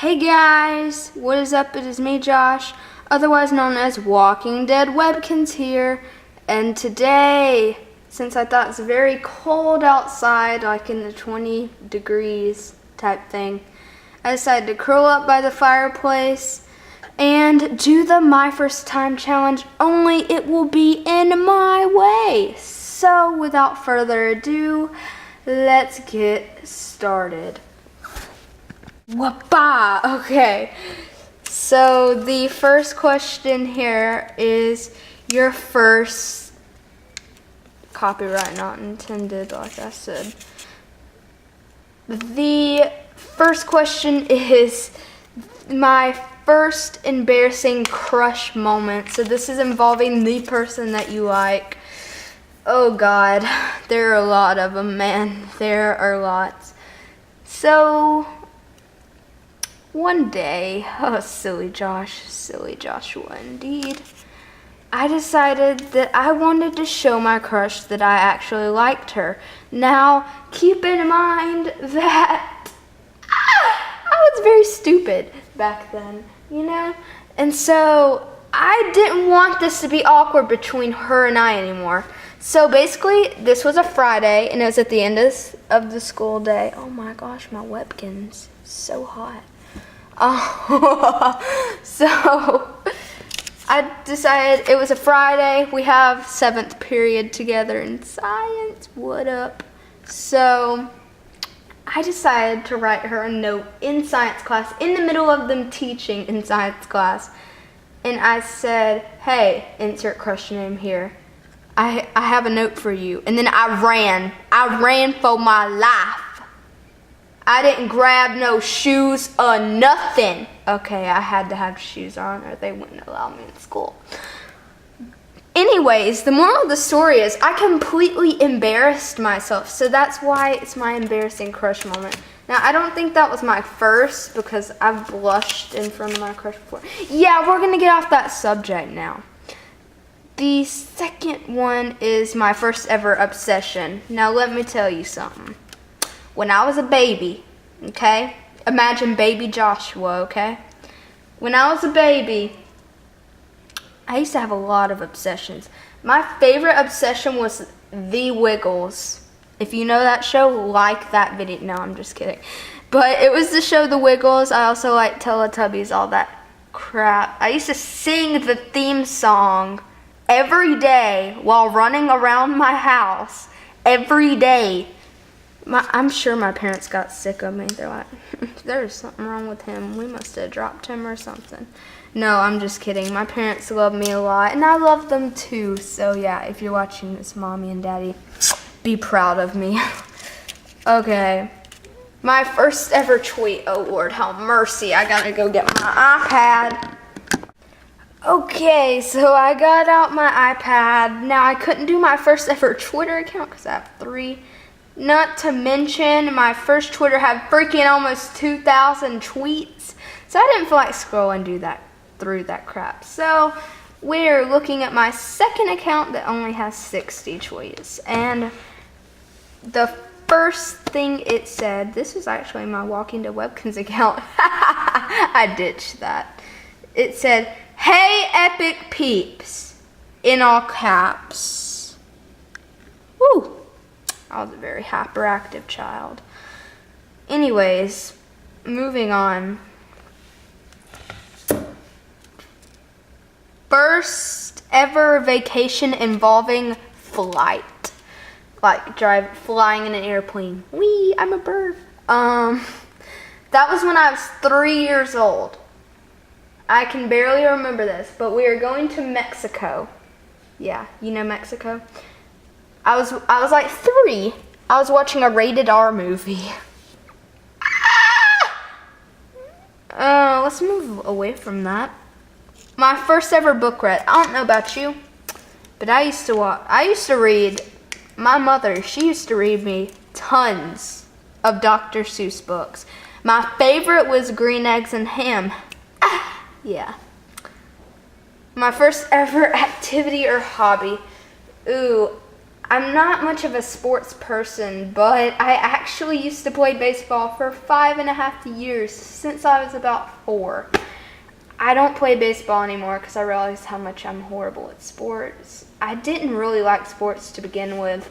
Hey guys, what is up? It is me, Josh, otherwise known as Walking Dead Webkinz here. And today, since I thought it's very cold outside, like in the 20 degrees type thing, I decided to curl up by the fireplace and do the My First Time challenge, only it will be in my way. So without further ado, let's get started. Wapa! Okay, so the first question here is your first, copyright not intended, like I said. The first question is my first embarrassing crush moment. So this is involving the person that you like. Oh God, there are a lot of them, man. There are lots. So one day, oh silly Joshua indeed, I decided that I wanted to show my crush that I actually liked her. Now, keep in mind that I was very stupid back then, you know? And so I didn't want this to be awkward between her and I anymore. So basically, this was a Friday, and it was at the end of the school day. Oh my gosh, my Webkinz, so hot. So I decided it was a Friday. We have 7th period together in science. What up? So I decided to write her a note in science class, in the middle of them teaching in science class. And I said, hey, insert crush name here. I have a note for you. And then I ran for my life. I didn't grab no shoes or nothing. Okay, I had to have shoes on or they wouldn't allow me in school. Anyways, the moral of the story is I completely embarrassed myself. So that's why it's my embarrassing crush moment. Now, I don't think that was my first because I've blushed in front of my crush before. Yeah, we're going to get off that subject now. The second one is my first ever obsession. Now, let me tell you something. When I was a baby, okay? Imagine baby Joshua, okay? When I was a baby, I used to have a lot of obsessions. My favorite obsession was The Wiggles. If you know that show, like that video. No, I'm just kidding. But it was the show The Wiggles. I also like Teletubbies, all that crap. I used to sing the theme song every day while running around my house. Every day. I'm sure my parents got sick of me. They're like, there's something wrong with him. We must have dropped him or something. No, I'm just kidding. My parents love me a lot, and I love them too. So yeah, if you're watching this, Mommy and Daddy, be proud of me. Okay. My first ever tweet. Oh Lord, have mercy. I gotta go get my iPad. Okay, so I got out my iPad. Now, I couldn't do my first ever Twitter account because I have 3. Not to mention, my first Twitter had freaking almost 2,000 tweets. So I didn't feel like scrolling through that crap. So we're looking at my second account that only has 60 tweets. And the first thing it said, this is actually my Walking Dead Webkinz account. I ditched that. It said, hey, epic peeps, in all caps. Woo. I was a very hyperactive child. Anyways, moving on. First ever vacation involving flight. Like flying in an airplane. Wee, I'm a bird. That was when I was 3 years old. I can barely remember this, but we were going to Mexico. Yeah, you know Mexico? I was like 3. I was watching a rated R movie. Let's move away from that. My first ever book read. I don't know about you, but I used to read. My mother, she used to read me tons of Dr. Seuss books. My favorite was Green Eggs and Ham. Yeah. My first ever activity or hobby. Ooh. I'm not much of a sports person, but I actually used to play baseball for 5.5 years, since I was about 4. I don't play baseball anymore because I realized how much I'm horrible at sports. I didn't really like sports to begin with,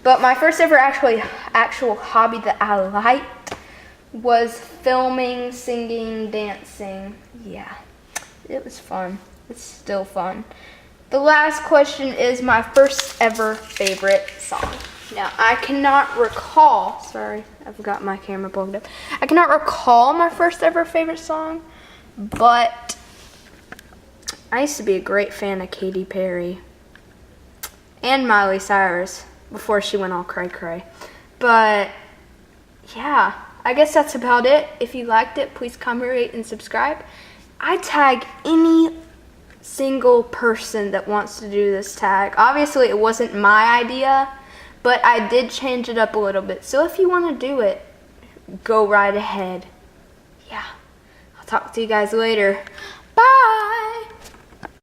but my first ever actual hobby that I liked was filming, singing, dancing. Yeah, it was fun. It's still fun. The last question is my first ever favorite song. Now, I cannot recall, sorry, I've got my camera plugged up. I cannot recall my first ever favorite song, but I used to be a great fan of Katy Perry and Miley Cyrus before she went all cray-cray. But, yeah, I guess that's about it. If you liked it, please comment, rate, and subscribe. I tag any single person that wants to do this tag. Obviously, it wasn't my idea, but I did change it up a little bit. So if you want to do it, go right ahead. Yeah, I'll talk to you guys later.